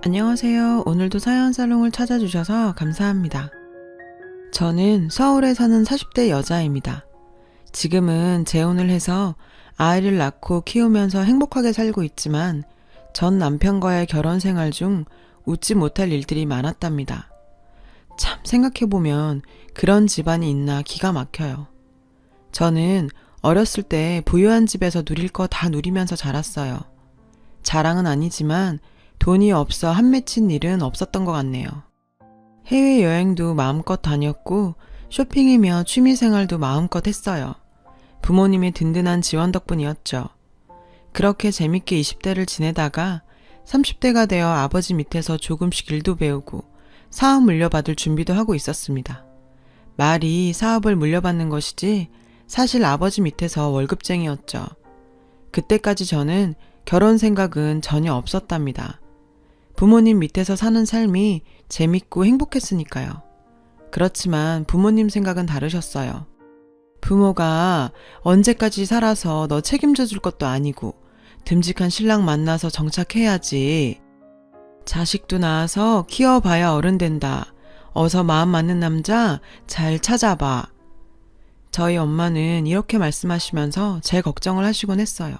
안녕하세요. 오늘도 사연살롱을 찾아주셔서 감사합니다. 저는 서울에 사는 40대 여자입니다. 지금은 재혼을 해서 아이를 낳고 키우면서 행복하게 살고 있지만 전 남편과의 결혼 생활 중 웃지 못할 일들이 많았답니다. 참 생각해보면 그런 집안이 있나 기가 막혀요. 저는 어렸을 때 부유한 집에서 누릴 거 다 누리면서 자랐어요. 자랑은 아니지만 돈이 없어 한 맺힌 일은 없었던 것 같네요. 해외여행도 마음껏 다녔고 쇼핑이며 취미생활도 마음껏 했어요. 부모님의 든든한 지원 덕분이었죠. 그렇게 재밌게 20대를 지내다가 30대가 되어 아버지 밑에서 조금씩 일도 배우고 사업 물려받을 준비도 하고 있었습니다. 말이 사업을 물려받는 것이지 사실 아버지 밑에서 월급쟁이였죠. 그때까지 저는 결혼 생각은 전혀 없었답니다. 부모님 밑에서 사는 삶이 재밌고 행복했으니까요. 그렇지만 부모님 생각은 다르셨어요. 부모가 언제까지 살아서 너 책임져 줄 것도 아니고 듬직한 신랑 만나서 정착해야지. 자식도 낳아서 키워봐야 어른 된다. 어서 마음 맞는 남자 잘 찾아봐. 저희 엄마는 이렇게 말씀하시면서 제 걱정을 하시곤 했어요.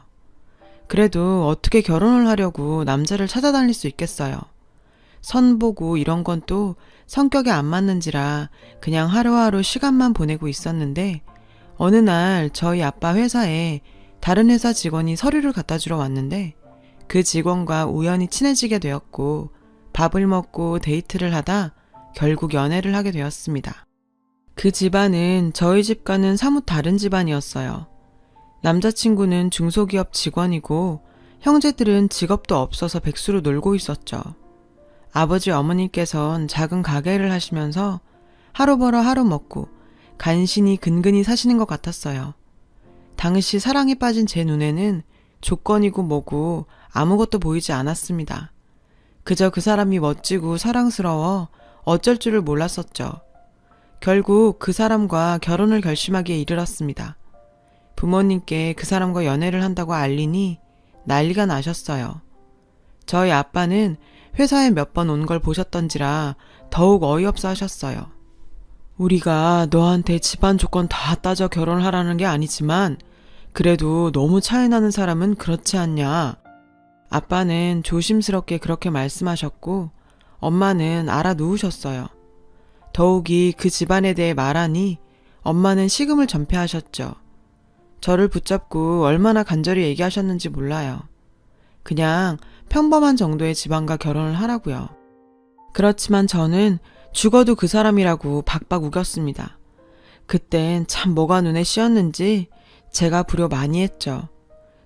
그래도 어떻게 결혼을 하려고 남자를 찾아다닐 수 있겠어요. 선보고 이런 건 또 성격에 안 맞는지라 그냥 하루하루 시간만 보내고 있었는데 어느 날 저희 아빠 회사에 다른 회사 직원이 서류를 갖다 주러 왔는데 그 직원과 우연히 친해지게 되었고 밥을 먹고 데이트를 하다 결국 연애를 하게 되었습니다. 그 집안은 저희 집과는 사뭇 다른 집안이었어요. 남자친구는 중소기업 직원이고 형제들은 직업도 없어서 백수로 놀고 있었죠. 아버지 어머니께선 작은 가게를 하시면서 하루 벌어 하루 먹고 간신히 근근히 사시는 것 같았어요. 당시 사랑에 빠진 제 눈에는 조건이고 뭐고 아무것도 보이지 않았습니다. 그저 그 사람이 멋지고 사랑스러워 어쩔 줄을 몰랐었죠. 결국 그 사람과 결혼을 결심하기에 이르렀습니다. 부모님께 그 사람과 연애를 한다고 알리니 난리가 나셨어요. 저희 아빠는 회사에 몇 번 온 걸 보셨던지라 더욱 어이없어 하셨어요. 우리가 너한테 집안 조건 다 따져 결혼을 하라는 게 아니지만 그래도 너무 차이 나는 사람은 그렇지 않냐. 아빠는 조심스럽게 그렇게 말씀하셨고 엄마는 알아 누우셨어요. 더욱이 그 집안에 대해 말하니 엄마는 식음을 전폐하셨죠. 저를 붙잡고 얼마나 간절히 얘기하셨는지 몰라요. 그냥 평범한 정도의 집안과 결혼을 하라고요. 그렇지만 저는 죽어도 그 사람이라고 박박 우겼습니다. 그땐 참 뭐가 눈에 씌었는지 제가 불효 많이 했죠.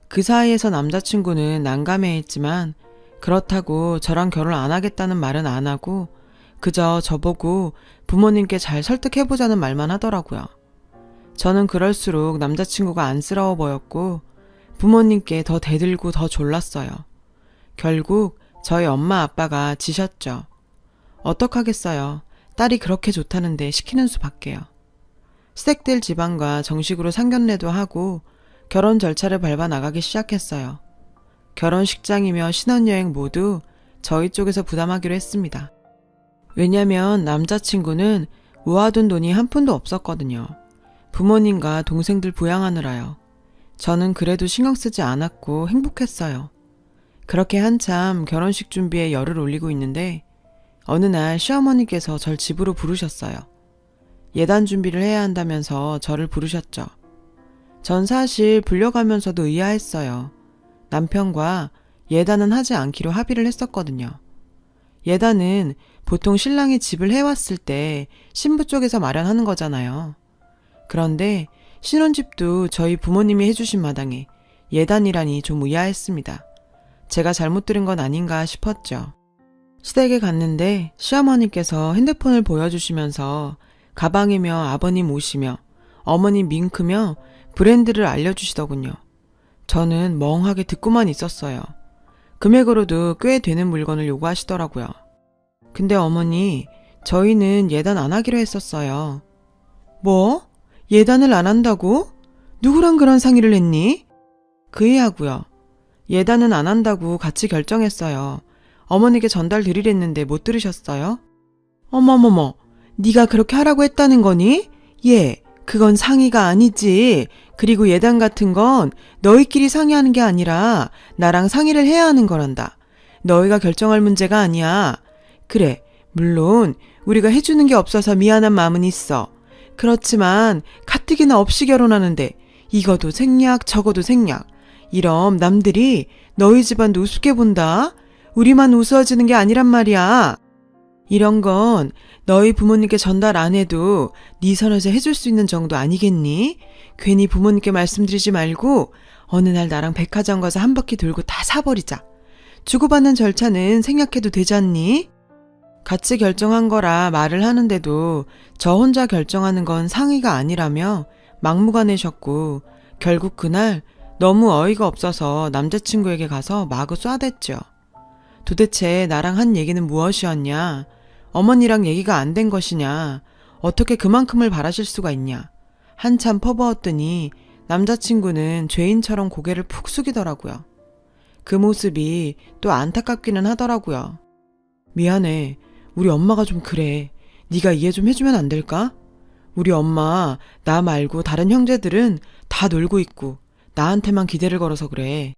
그 사이에서 남자친구는 난감해했지만 그렇다고 저랑 결혼 안 하겠다는 말은 안 하고 그저 저보고 부모님께 잘 설득해보자는 말만 하더라고요. 저는 그럴수록 남자친구가 안쓰러워 보였고 부모님께 더 대들고 더 졸랐어요. 결국 저희 엄마 아빠가 지셨죠. 어떡하겠어요. 딸이 그렇게 좋다는데 시키는 수밖에요. 시댁들 집안과 정식으로 상견례도 하고 결혼 절차를 밟아 나가기 시작했어요. 결혼식장이며 신혼여행 모두 저희 쪽에서 부담하기로 했습니다. 왜냐면 남자친구는 모아둔 돈이 한 푼도 없었거든요. 부모님과 동생들 부양하느라요. 저는 그래도 신경 쓰지 않았고 행복했어요. 그렇게 한참 결혼식 준비에 열을 올리고 있는데 어느 날 시어머니께서 절 집으로 부르셨어요. 예단 준비를 해야 한다면서 저를 부르셨죠. 전 사실 불려가면서도 의아했어요. 남편과 예단은 하지 않기로 합의를 했었거든요. 예단은 보통 신랑이 집을 해왔을 때 신부 쪽에서 마련하는 거잖아요. 그런데 신혼집도 저희 부모님이 해주신 마당에 예단이라니 좀 의아했습니다. 제가 잘못 들은 건 아닌가 싶었죠. 시댁에 갔는데 시어머니께서 핸드폰을 보여주시면서 가방이며 아버님 옷이며 어머님 밍크며 브랜드를 알려주시더군요. 저는 멍하게 듣고만 있었어요. 금액으로도 꽤 되는 물건을 요구하시더라고요. 근데 어머니, 저희는 예단 안 하기로 했었어요. 뭐? 예단을 안 한다고? 누구랑 그런 상의를 했니? 그 애하고요. 예단은 안 한다고 같이 결정했어요. 어머니께 전달드리랬는데 못 들으셨어요? 어머머머, 네가 그렇게 하라고 했다는 거니? 예, 그건 상의가 아니지. 그리고 예단 같은 건 너희끼리 상의하는 게 아니라 나랑 상의를 해야 하는 거란다. 너희가 결정할 문제가 아니야. 그래, 물론 우리가 해주는 게 없어서 미안한 마음은 있어. 그렇지만 가뜩이나 없이 결혼하는데 이거도 생략 저거도 생략. 이럼 남들이 너희 집안도 우습게 본다. 우리만 우스워지는 게 아니란 말이야. 이런 건 너희 부모님께 전달 안 해도 네 선에서 해줄 수 있는 정도 아니겠니? 괜히 부모님께 말씀드리지 말고 어느 날 나랑 백화점 가서 한 바퀴 돌고 다 사버리자. 주고받는 절차는 생략해도 되지 않니? 같이 결정한 거라 말을 하는데도 저 혼자 결정하는 건 상의가 아니라며 막무가내셨고 결국 그날 너무 어이가 없어서 남자친구에게 가서 마구 쏴댔죠. 도대체 나랑 한 얘기는 무엇이었냐? 어머니랑 얘기가 안 된 것이냐? 어떻게 그만큼을 바라실 수가 있냐? 한참 퍼부었더니 남자친구는 죄인처럼 고개를 푹 숙이더라고요. 그 모습이 또 안타깝기는 하더라고요. 미안해. 우리 엄마가 좀 그래. 네가 이해 좀 해주면 안 될까? 우리 엄마 나 말고 다른 형제들은 다 놀고 있고 나한테만 기대를 걸어서 그래.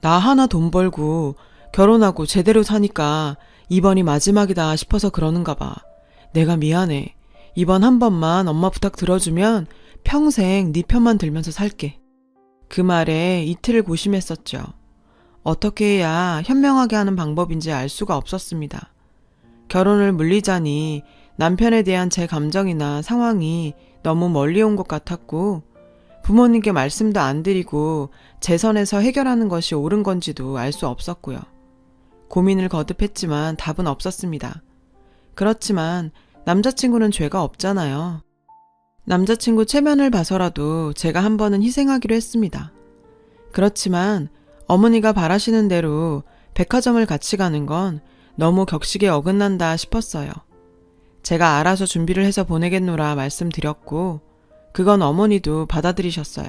나 하나 돈 벌고 결혼하고 제대로 사니까 이번이 마지막이다 싶어서 그러는가 봐. 내가 미안해. 이번 한 번만 엄마 부탁 들어주면 평생 네 편만 들면서 살게. 그 말에 이틀을 고심했었죠. 어떻게 해야 현명하게 하는 방법인지 알 수가 없었습니다. 결혼을 물리자니 남편에 대한 제 감정이나 상황이 너무 멀리 온 것 같았고 부모님께 말씀도 안 드리고 제 선에서 해결하는 것이 옳은 건지도 알 수 없었고요. 고민을 거듭했지만 답은 없었습니다. 그렇지만 남자친구는 죄가 없잖아요. 남자친구 체면을 봐서라도 제가 한 번은 희생하기로 했습니다. 그렇지만 어머니가 바라시는 대로 백화점을 같이 가는 건 너무 격식에 어긋난다 싶었어요. 제가 알아서 준비를 해서 보내겠노라 말씀드렸고 그건 어머니도 받아들이셨어요.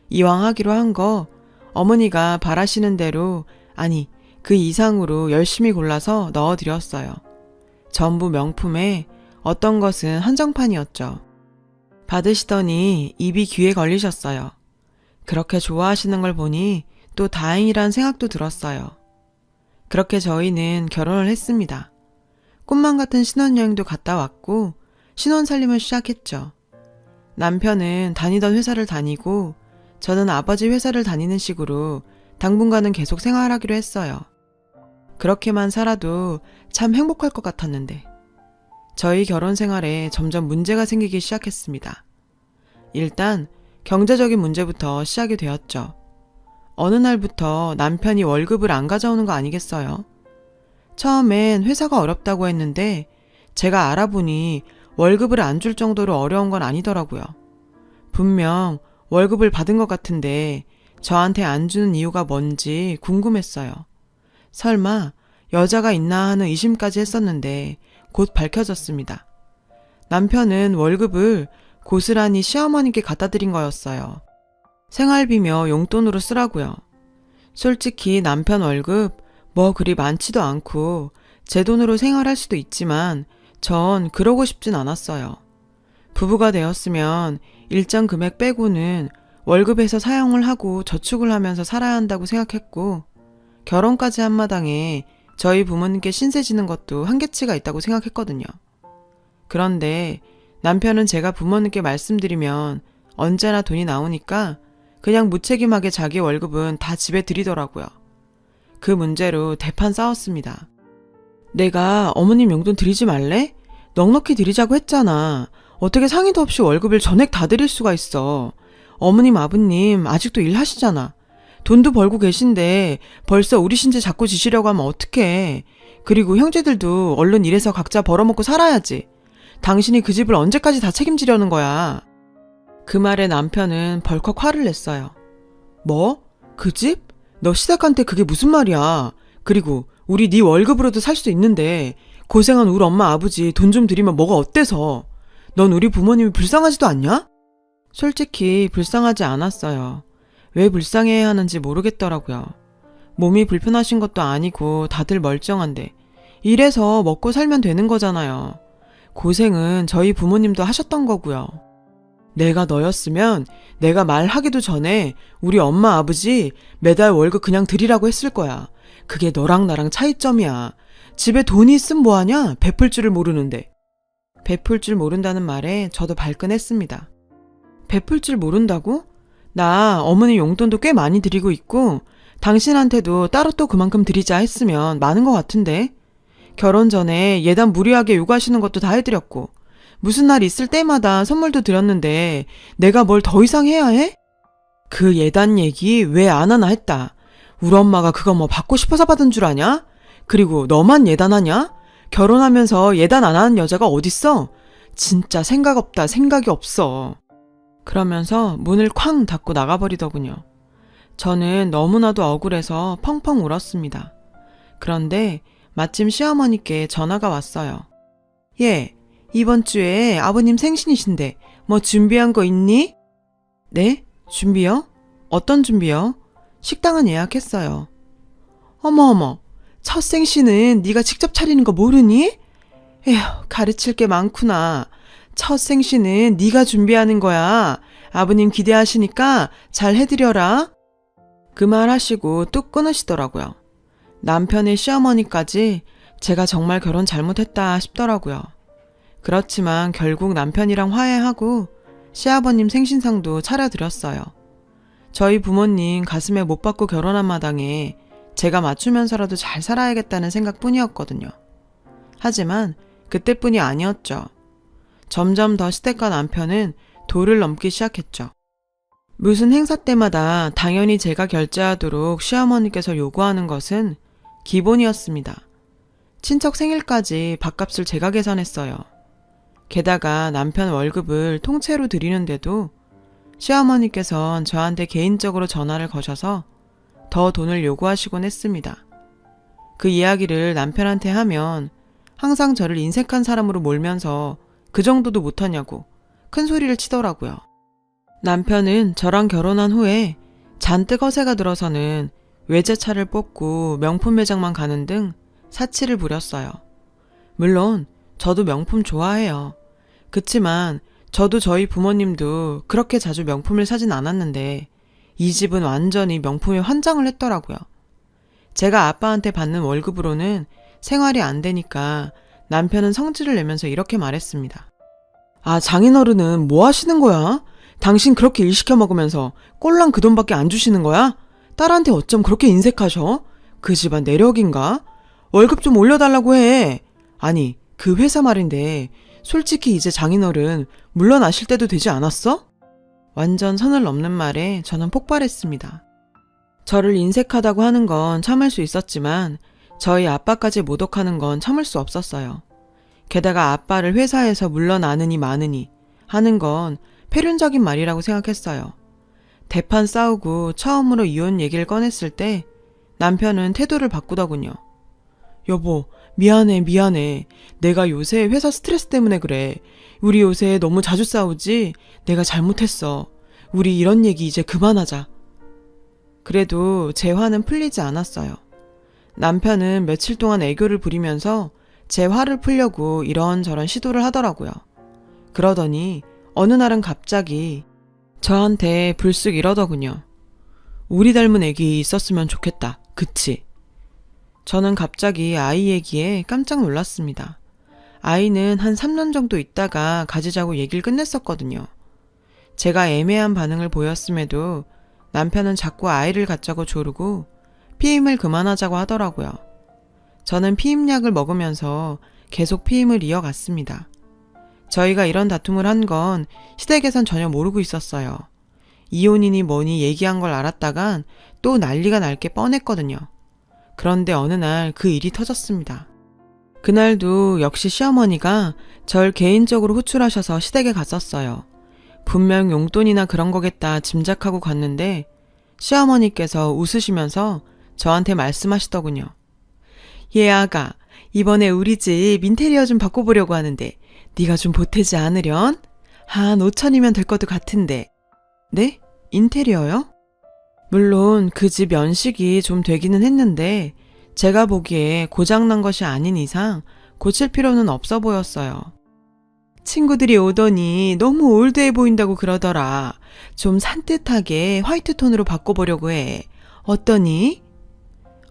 이왕 하기로 한 거 어머니가 바라시는 대로 아니 그 이상으로 열심히 골라서 넣어드렸어요. 전부 명품에 어떤 것은 한정판이었죠. 받으시더니 입이 귀에 걸리셨어요. 그렇게 좋아하시는 걸 보니 또 다행이란 생각도 들었어요. 그렇게 저희는 결혼을 했습니다. 꿈만 같은 신혼여행도 갔다 왔고 신혼살림을 시작했죠. 남편은 다니던 회사를 다니고 저는 아버지 회사를 다니는 식으로 당분간은 계속 생활하기로 했어요. 그렇게만 살아도 참 행복할 것 같았는데 저희 결혼 생활에 점점 문제가 생기기 시작했습니다. 일단 경제적인 문제부터 시작이 되었죠. 어느 날부터 남편이 월급을 안 가져오는 거 아니겠어요? 처음엔 회사가 어렵다고 했는데 제가 알아보니 월급을 안 줄 정도로 어려운 건 아니더라고요. 분명 월급을 받은 것 같은데 저한테 안 주는 이유가 뭔지 궁금했어요. 설마 여자가 있나 하는 의심까지 했었는데 곧 밝혀졌습니다. 남편은 월급을 고스란히 시어머니께 갖다 드린 거였어요. 생활비며 용돈으로 쓰라고요. 솔직히 남편 월급 뭐 그리 많지도 않고 제 돈으로 생활할 수도 있지만 전 그러고 싶진 않았어요. 부부가 되었으면 일정 금액 빼고는 월급에서 사용을 하고 저축을 하면서 살아야 한다고 생각했고 결혼까지 한 마당에 저희 부모님께 신세 지는 것도 한계치가 있다고 생각했거든요. 그런데 남편은 제가 부모님께 말씀드리면 언제나 돈이 나오니까 그냥 무책임하게 자기 월급은 다 집에 들이더라고요. 그 문제로 대판 싸웠습니다. 내가 어머님 용돈 드리지 말래? 넉넉히 드리자고 했잖아. 어떻게 상의도 없이 월급을 전액 다 드릴 수가 있어. 어머님 아버님 아직도 일하시잖아. 돈도 벌고 계신데 벌써 우리 신세 자꾸 지시려고 하면 어떡해. 그리고 형제들도 얼른 일해서 각자 벌어먹고 살아야지. 당신이 그 집을 언제까지 다 책임지려는 거야. 그 말에 남편은 벌컥 화를 냈어요. 뭐? 그 집? 너 시댁한테 그게 무슨 말이야. 그리고 우리 네 월급으로도 살 수 있는데 고생한 우리 엄마 아버지 돈 좀 드리면 뭐가 어때서. 넌 우리 부모님이 불쌍하지도 않냐? 솔직히 불쌍하지 않았어요. 왜 불쌍해야 하는지 모르겠더라고요. 몸이 불편하신 것도 아니고 다들 멀쩡한데 이래서 먹고 살면 되는 거잖아요. 고생은 저희 부모님도 하셨던 거고요. 내가 너였으면 내가 말하기도 전에 우리 엄마 아버지 매달 월급 그냥 드리라고 했을 거야. 그게 너랑 나랑 차이점이야. 집에 돈이 있으면 뭐하냐? 베풀 줄을 모르는데. 베풀 줄 모른다는 말에 저도 발끈했습니다. 베풀 줄 모른다고? 나 어머니 용돈도 꽤 많이 드리고 있고 당신한테도 따로 또 그만큼 드리자 했으면 많은 것 같은데. 결혼 전에 예단 무리하게 요구하시는 것도 다 해드렸고 무슨 날 있을 때마다 선물도 드렸는데 내가 뭘 더 이상 해야 해? 그 예단 얘기 왜 안 하나 했다. 우리 엄마가 그거 뭐 받고 싶어서 받은 줄 아냐? 그리고 너만 예단하냐? 결혼하면서 예단 안 하는 여자가 어딨어? 진짜 생각 없다, 생각이 없어. 그러면서 문을 쾅 닫고 나가버리더군요. 저는 너무나도 억울해서 펑펑 울었습니다. 그런데 마침 시어머니께 전화가 왔어요. 예, 이번 주에 아버님 생신이신데 뭐 준비한 거 있니? 네? 준비요? 어떤 준비요? 식당은 예약했어요. 어머, 첫 생신은 네가 직접 차리는 거 모르니? 에휴, 가르칠 게 많구나. 첫 생신은 네가 준비하는 거야. 아버님 기대하시니까 잘 해드려라. 그 말 하시고 뚝 끊으시더라고요. 남편의 시어머니까지 제가 정말 결혼 잘못했다 싶더라고요. 그렇지만 결국 남편이랑 화해하고 시아버님 생신상도 차려드렸어요. 저희 부모님 가슴에 못 박고 결혼한 마당에 제가 맞추면서라도 잘 살아야겠다는 생각뿐이었거든요. 하지만 그때뿐이 아니었죠. 점점 더 시댁과 남편은 도를 넘기 시작했죠. 무슨 행사 때마다 당연히 제가 결제하도록 시어머니께서 요구하는 것은 기본이었습니다. 친척 생일까지 밥값을 제가 계산했어요. 게다가 남편 월급을 통째로 드리는데도 시어머니께선 저한테 개인적으로 전화를 거셔서 더 돈을 요구하시곤 했습니다. 그 이야기를 남편한테 하면 항상 저를 인색한 사람으로 몰면서 그 정도도 못하냐고 큰 소리를 치더라고요. 남편은 저랑 결혼한 후에 잔뜩 허세가 들어서는 외제차를 뽑고 명품 매장만 가는 등 사치를 부렸어요. 물론 저도 명품 좋아해요. 그치만 저도 저희 부모님도 그렇게 자주 명품을 사진 않았는데 이 집은 완전히 명품에 환장을 했더라고요. 제가 아빠한테 받는 월급으로는 생활이 안 되니까 남편은 성질을 내면서 이렇게 말했습니다. 아, 장인어른은 뭐 하시는 거야? 당신 그렇게 일 시켜 먹으면서 꼴랑 그 돈밖에 안 주시는 거야? 딸한테 어쩜 그렇게 인색하셔? 그 집안 내력인가? 월급 좀 올려달라고 해. 아니, 그 회사 말인데 솔직히 이제 장인어른 물러나실 때도 되지 않았어? 완전 선을 넘는 말에 저는 폭발했습니다. 저를 인색하다고 하는 건 참을 수 있었지만 저희 아빠까지 모독하는 건 참을 수 없었어요. 게다가 아빠를 회사에서 물러나느니 마느니 하는 건 폐륜적인 말이라고 생각했어요. 대판 싸우고 처음으로 이혼 얘기를 꺼냈을 때 남편은 태도를 바꾸더군요. 여보, 미안해. 내가 요새 회사 스트레스 때문에 그래. 우리 요새 너무 자주 싸우지? 내가 잘못했어. 우리 이런 얘기 이제 그만하자. 그래도 제 화는 풀리지 않았어요. 남편은 며칠 동안 애교를 부리면서 제 화를 풀려고 이런저런 시도를 하더라고요. 그러더니 어느 날은 갑자기 저한테 불쑥 이러더군요. 우리 닮은 애기 있었으면 좋겠다. 그치? 저는 갑자기 아이 얘기에 깜짝 놀랐습니다. 아이는 한 3년 정도 있다가 가지자고 얘기를 끝냈었거든요. 제가 애매한 반응을 보였음에도 남편은 자꾸 아이를 갖자고 조르고 피임을 그만하자고 하더라고요. 저는 피임약을 먹으면서 계속 피임을 이어갔습니다. 저희가 이런 다툼을 한 건 시댁에선 전혀 모르고 있었어요. 이혼이니 뭐니 얘기한 걸 알았다간 또 난리가 날 게 뻔했거든요. 그런데 어느 날 그 일이 터졌습니다. 그날도 역시 시어머니가 절 개인적으로 호출하셔서 시댁에 갔었어요. 분명 용돈이나 그런 거겠다 짐작하고 갔는데 시어머니께서 웃으시면서 저한테 말씀하시더군요. 얘 아가, 이번에 우리 집 인테리어 좀 바꿔보려고 하는데 네가 좀 보태지 않으련? 한 5천이면 될 것도 같은데. 네? 인테리어요? 물론 그 집 연식이 좀 되기는 했는데 제가 보기에 고장난 것이 아닌 이상 고칠 필요는 없어 보였어요. 친구들이 오더니 너무 올드해 보인다고 그러더라. 좀 산뜻하게 화이트 톤으로 바꿔보려고 해. 어떠니?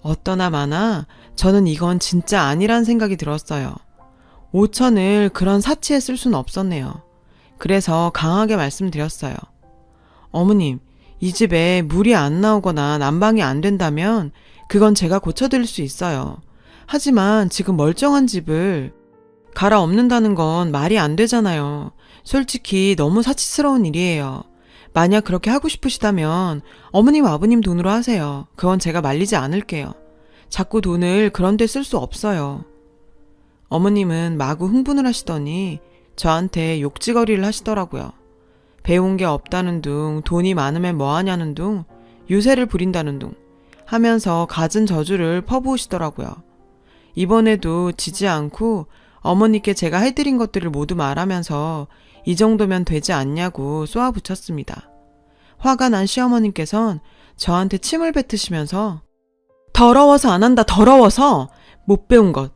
어떠나 마나 저는 이건 진짜 아니란 생각이 들었어요. 5천을 그런 사치에 쓸 수는 없었네요. 그래서 강하게 말씀드렸어요. 어머님, 이 집에 물이 안 나오거나 난방이 안 된다면 그건 제가 고쳐드릴 수 있어요. 하지만 지금 멀쩡한 집을 갈아엎는다는 건 말이 안 되잖아요. 솔직히 너무 사치스러운 일이에요. 만약 그렇게 하고 싶으시다면 어머님 아버님 돈으로 하세요. 그건 제가 말리지 않을게요. 자꾸 돈을 그런 데 쓸 수 없어요. 어머님은 마구 흥분을 하시더니 저한테 욕지거리를 하시더라고요. 배운 게 없다는 둥, 돈이 많으면 뭐하냐는 둥, 유세를 부린다는 둥 하면서 갖은 저주를 퍼부으시더라고요. 이번에도 지지 않고 어머니께 제가 해드린 것들을 모두 말하면서 이 정도면 되지 않냐고 쏘아붙였습니다. 화가 난 시어머님께선 저한테 침을 뱉으시면서 더러워서 안 한다, 더러워서! 못 배운 것.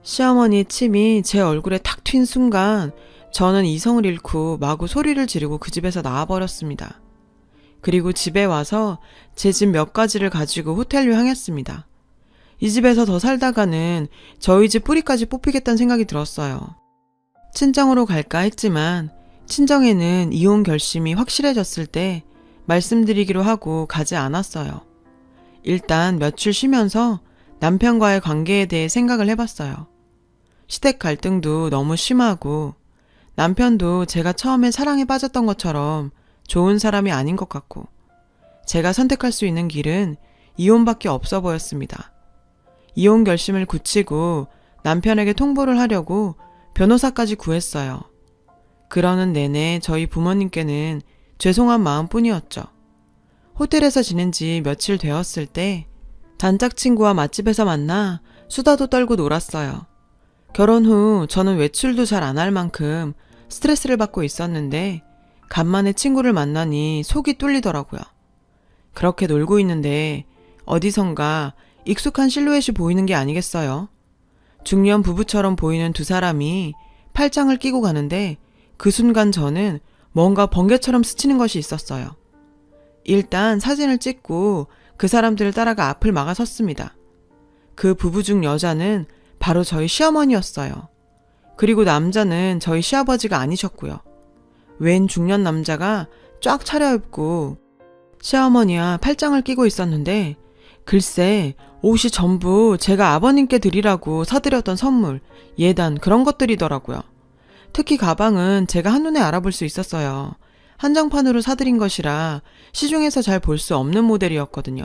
시어머니의 침이 제 얼굴에 탁 튄 순간 저는 이성을 잃고 마구 소리를 지르고 그 집에서 나와버렸습니다. 그리고 집에 와서 제 집 몇 가지를 가지고 호텔로 향했습니다. 이 집에서 더 살다가는 저희 집 뿌리까지 뽑히겠다는 생각이 들었어요. 친정으로 갈까 했지만 친정에는 이혼 결심이 확실해졌을 때 말씀드리기로 하고 가지 않았어요. 일단 며칠 쉬면서 남편과의 관계에 대해 생각을 해봤어요. 시댁 갈등도 너무 심하고 남편도 제가 처음에 사랑에 빠졌던 것처럼 좋은 사람이 아닌 것 같고 제가 선택할 수 있는 길은 이혼밖에 없어 보였습니다. 이혼 결심을 굳히고 남편에게 통보를 하려고 변호사까지 구했어요. 그러는 내내 저희 부모님께는 죄송한 마음뿐이었죠. 호텔에서 지낸 지 며칠 되었을 때 단짝 친구와 맛집에서 만나 수다도 떨고 놀았어요. 결혼 후 저는 외출도 잘 안 할 만큼 스트레스를 받고 있었는데 간만에 친구를 만나니 속이 뚫리더라고요. 그렇게 놀고 있는데 어디선가 익숙한 실루엣이 보이는 게 아니겠어요? 중년 부부처럼 보이는 두 사람이 팔짱을 끼고 가는데 그 순간 저는 뭔가 번개처럼 스치는 것이 있었어요. 일단 사진을 찍고 그 사람들을 따라가 앞을 막아섰습니다. 그 부부 중 여자는 바로 저희 시어머니였어요. 그리고 남자는 저희 시아버지가 아니셨고요. 웬 중년 남자가 쫙 차려입고 시어머니와 팔짱을 끼고 있었는데 글쎄 옷이 전부 제가 아버님께 드리라고 사드렸던 선물, 예단 그런 것들이더라고요. 특히 가방은 제가 한눈에 알아볼 수 있었어요. 한정판으로 사드린 것이라 시중에서 잘 볼 수 없는 모델이었거든요.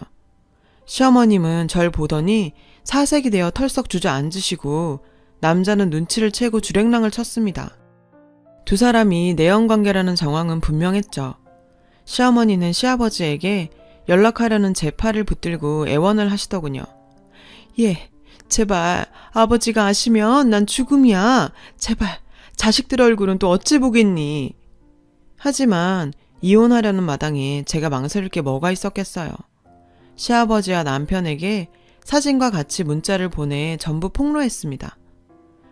시어머님은 절 보더니 사색이 되어 털썩 주저앉으시고 남자는 눈치를 채고 주랭랑을 쳤습니다. 두 사람이 내연관계라는 정황은 분명했죠. 시어머니는 시아버지에게 연락하려는 제 팔을 붙들고 애원을 하시더군요. 예, 제발 아버지가 아시면 난 죽음이야. 제발 자식들 얼굴은 또 어찌 보겠니. 하지만 이혼하려는 마당에 제가 망설일 게 뭐가 있었겠어요. 시아버지와 남편에게 사진과 같이 문자를 보내 전부 폭로했습니다.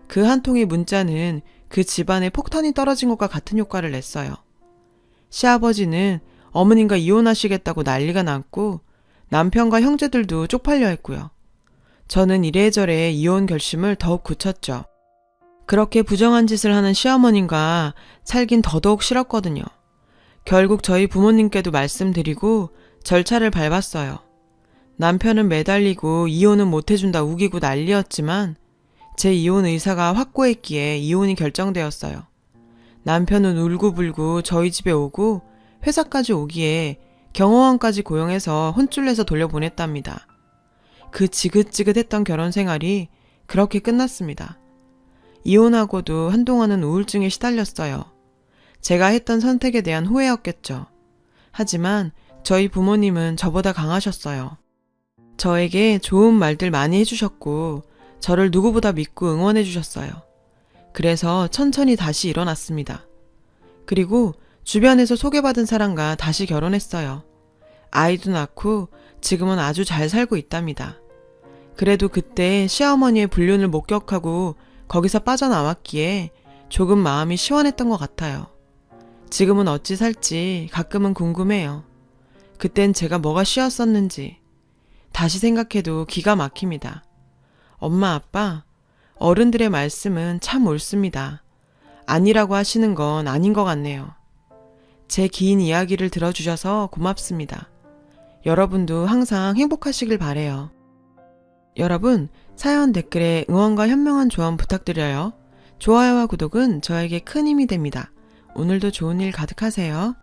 그 한 통의 문자는 그 집안에 폭탄이 떨어진 것과 같은 효과를 냈어요. 시아버지는 어머님과 이혼하시겠다고 난리가 났고 남편과 형제들도 쪽팔려 했고요. 저는 이래저래 이혼 결심을 더욱 굳혔죠. 그렇게 부정한 짓을 하는 시어머님과 살긴 더더욱 싫었거든요. 결국 저희 부모님께도 말씀드리고 절차를 밟았어요. 남편은 매달리고 이혼은 못해준다 우기고 난리였지만 제 이혼 의사가 확고했기에 이혼이 결정되었어요. 남편은 울고불고 저희 집에 오고 회사까지 오기에 경호원까지 고용해서 혼쭐 내서 돌려보냈답니다. 그 지긋지긋했던 결혼 생활이 그렇게 끝났습니다. 이혼하고도 한동안은 우울증에 시달렸어요. 제가 했던 선택에 대한 후회였겠죠. 하지만 저희 부모님은 저보다 강하셨어요. 저에게 좋은 말들 많이 해주셨고 저를 누구보다 믿고 응원해 주셨어요. 그래서 천천히 다시 일어났습니다. 그리고 주변에서 소개받은 사람과 다시 결혼했어요. 아이도 낳고 지금은 아주 잘 살고 있답니다. 그래도 그때 시어머니의 불륜을 목격하고 거기서 빠져나왔기에 조금 마음이 시원했던 것 같아요. 지금은 어찌 살지 가끔은 궁금해요. 그땐 제가 뭐가 쉬웠었는지. 다시 생각해도 기가 막힙니다. 엄마, 아빠, 어른들의 말씀은 참 옳습니다. 아니라고 하시는 건 아닌 것 같네요. 제 긴 이야기를 들어주셔서 고맙습니다. 여러분도 항상 행복하시길 바래요. 여러분, 사연 댓글에 응원과 현명한 조언 부탁드려요. 좋아요와 구독은 저에게 큰 힘이 됩니다. 오늘도 좋은 일 가득하세요.